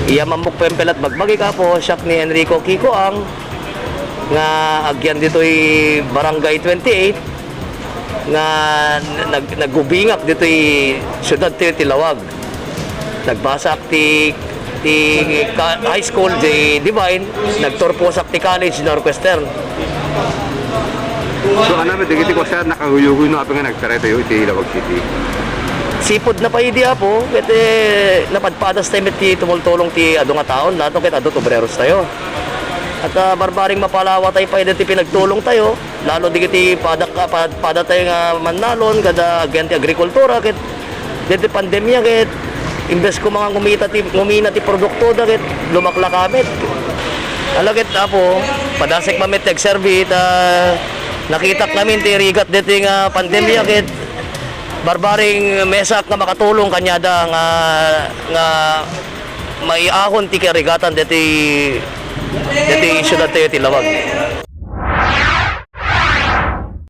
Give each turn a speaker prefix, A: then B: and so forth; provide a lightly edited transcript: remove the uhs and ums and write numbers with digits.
A: iya mamuk pempelat bagbagi ka po siyak ni Enrico Kiko ang nga agyan dito'y Barangay 28 nga naggubingak dito'y siyudad ti Tilawag. Nagbasak ti high school di Divine, nagturposak ti college Northwestern.
B: So ano ba digiti ko siya nakaguyugoy no apang nagtaray tayo iti Ilawag City.
A: Sipod na pa idi apo, kete napadpadas tayo ti tumultulong ti ado nga taon, nato ket ado obreros tayo. At barbaring mapalawa tayo pa ti pinagtulong tayo, lalo digiti pada tayo nga manalon kada agente agrikultura ket diti pandemya ket imbes ko mga ngumina ti produkto da ket lumakla kamit. Alagit apo, padasek mamit nagservi nakita namin ti rigat diti nga pandemya ket barbaring mesak nga makatulong kanyada nga maiahon ti karigatan diti siyudad tayo Tilawag.